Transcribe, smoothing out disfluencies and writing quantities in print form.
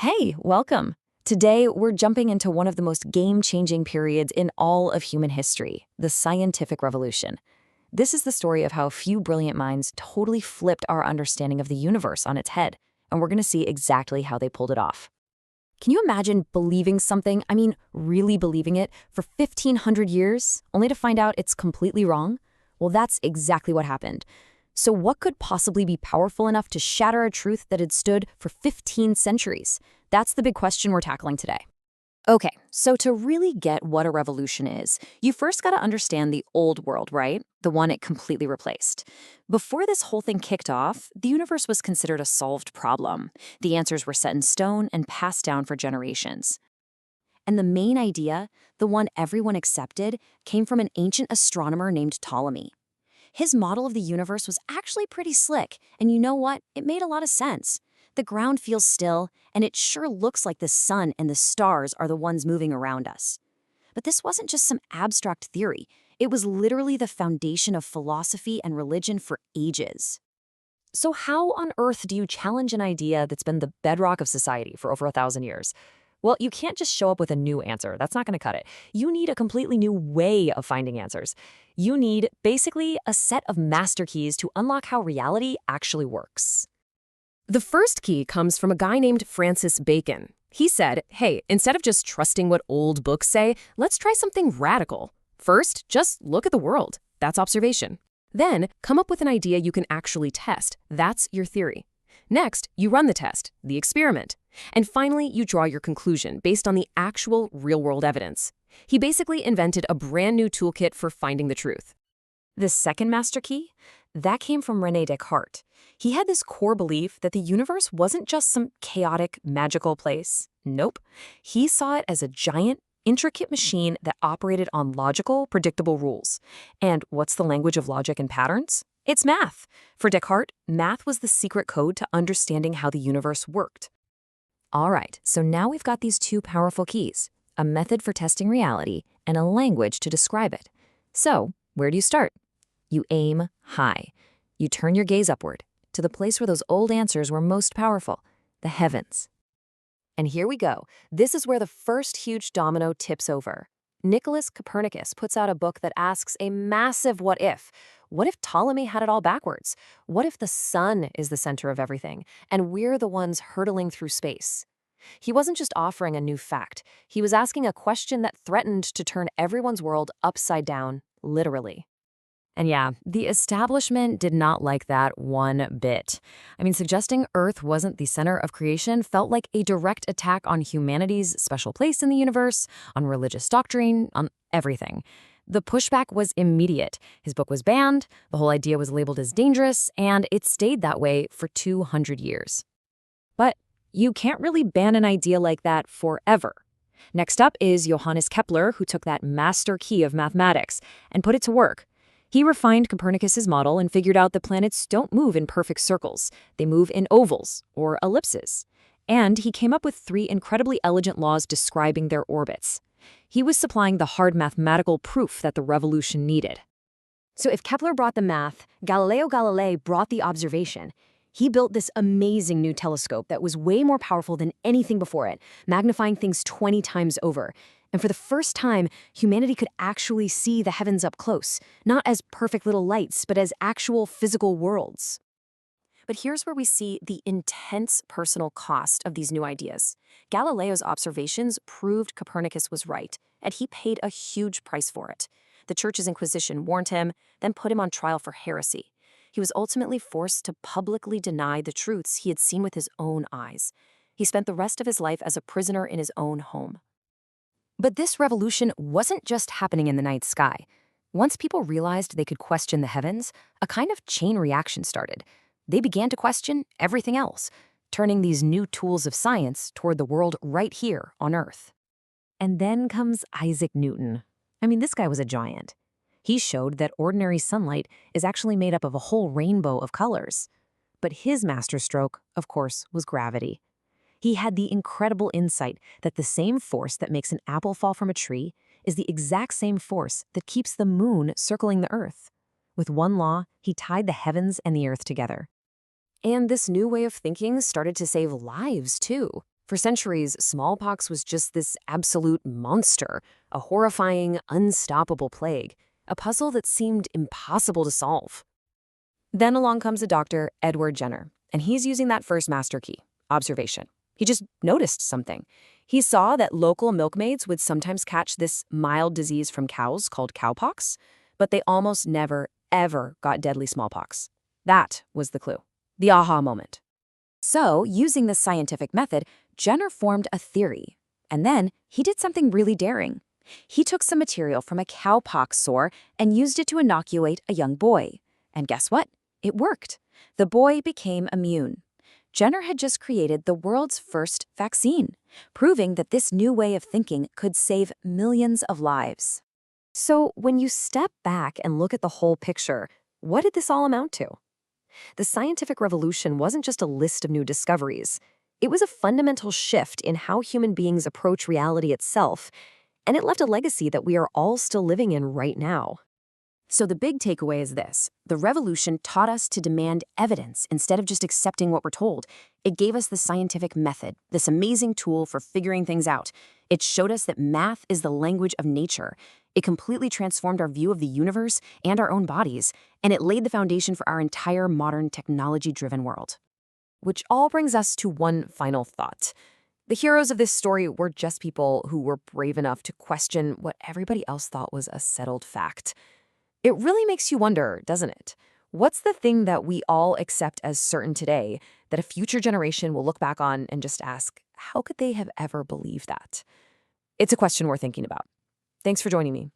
Hey, welcome. Today, we're jumping into one of the most game-changing periods in all of human history, the scientific revolution. This is the story of how a few brilliant minds totally flipped our understanding of the universe on its head, and we're going to see exactly how they pulled it off. Can you imagine believing something, really believing it, for 1,500 years, only to find out it's completely wrong? Well, that's exactly what happened. So what could possibly be powerful enough to shatter a truth that had stood for 15 centuries? That's the big question we're tackling today. Okay, so to really get what a revolution is, you first got to understand the old world, right? The one it completely replaced. Before this whole thing kicked off, the universe was considered a solved problem. The answers were set in stone and passed down for generations. And the main idea, the one everyone accepted, came from an ancient astronomer named Ptolemy. His model of the universe was actually pretty slick, and you know what? It made a lot of sense. The ground feels still, and it sure looks like the sun and the stars are the ones moving around us. But this wasn't just some abstract theory. It was literally the foundation of philosophy and religion for ages. So how on earth do you challenge an idea that's been the bedrock of society for over 1,000 years? Well, you can't just show up with a new answer. That's not going to cut it. You need a completely new way of finding answers. You need, basically, a set of master keys to unlock how reality actually works. The first key comes from a guy named Francis Bacon. He said, hey, instead of just trusting what old books say, let's try something radical. First, just look at the world. That's observation. Then, come up with an idea you can actually test. That's your theory. Next, you run the test, the experiment. And finally, you draw your conclusion based on the actual real-world evidence. He basically invented a brand new toolkit for finding the truth. The second master key? That came from René Descartes. He had this core belief that the universe wasn't just some chaotic, magical place. Nope. He saw it as a giant, intricate machine that operated on logical, predictable rules. And what's the language of logic and patterns? It's math. For Descartes, math was the secret code to understanding how the universe worked. All right, so now we've got these two powerful keys, a method for testing reality and a language to describe it. So, where do you start? You aim high. You turn your gaze upward, to the place where those old answers were most powerful, the heavens. And here we go. This is where the first huge domino tips over. Nicholas Copernicus puts out a book that asks a massive what if. What if Ptolemy had it all backwards? What if the sun is the center of everything, and we're the ones hurtling through space? He wasn't just offering a new fact. He was asking a question that threatened to turn everyone's world upside down, literally. And yeah, the establishment did not like that one bit. Suggesting Earth wasn't the center of creation felt like a direct attack on humanity's special place in the universe, on religious doctrine, on everything. The pushback was immediate. His book was banned, the whole idea was labeled as dangerous, and it stayed that way for 200 years. But you can't really ban an idea like that forever. Next up is Johannes Kepler, who took that master key of mathematics and put it to work. He refined Copernicus's model and figured out that planets don't move in perfect circles. They move in ovals, or ellipses. And he came up with 3 incredibly elegant laws describing their orbits. He was supplying the hard mathematical proof that the revolution needed. So if Kepler brought the math, Galileo Galilei brought the observation. He built this amazing new telescope that was way more powerful than anything before it, magnifying things 20 times over. And for the first time, humanity could actually see the heavens up close, not as perfect little lights, but as actual physical worlds. But here's where we see the intense personal cost of these new ideas. Galileo's observations proved Copernicus was right, and he paid a huge price for it. The Church's Inquisition warned him, then put him on trial for heresy. He was ultimately forced to publicly deny the truths he had seen with his own eyes. He spent the rest of his life as a prisoner in his own home. But this revolution wasn't just happening in the night sky. Once people realized they could question the heavens, a kind of chain reaction started. They began to question everything else, turning these new tools of science toward the world right here on Earth. And then comes Isaac Newton. This guy was a giant. He showed that ordinary sunlight is actually made up of a whole rainbow of colors. But his masterstroke, of course, was gravity. He had the incredible insight that the same force that makes an apple fall from a tree is the exact same force that keeps the moon circling the Earth. With one law, he tied the heavens and the Earth together. And this new way of thinking started to save lives, too. For centuries, smallpox was just this absolute monster, a horrifying, unstoppable plague, a puzzle that seemed impossible to solve. Then along comes a doctor, Edward Jenner, and he's using that first master key, observation. He just noticed something. He saw that local milkmaids would sometimes catch this mild disease from cows called cowpox, but they almost never, ever got deadly smallpox. That was the clue, the aha moment. So, using this scientific method, Jenner formed a theory. And then he did something really daring. He took some material from a cowpox sore and used it to inoculate a young boy. And guess what? It worked. The boy became immune. Jenner had just created the world's first vaccine, proving that this new way of thinking could save millions of lives. So, when you step back and look at the whole picture, what did this all amount to? The scientific revolution wasn't just a list of new discoveries. It was a fundamental shift in how human beings approach reality itself, and it left a legacy that we are all still living in right now. So the big takeaway is this. The revolution taught us to demand evidence instead of just accepting what we're told. It gave us the scientific method, this amazing tool for figuring things out. It showed us that math is the language of nature. It completely transformed our view of the universe and our own bodies, and it laid the foundation for our entire modern technology-driven world. Which all brings us to one final thought. The heroes of this story were just people who were brave enough to question what everybody else thought was a settled fact. It really makes you wonder, doesn't it? What's the thing that we all accept as certain today that a future generation will look back on and just ask, how could they have ever believed that? It's a question worth thinking about. Thanks for joining me.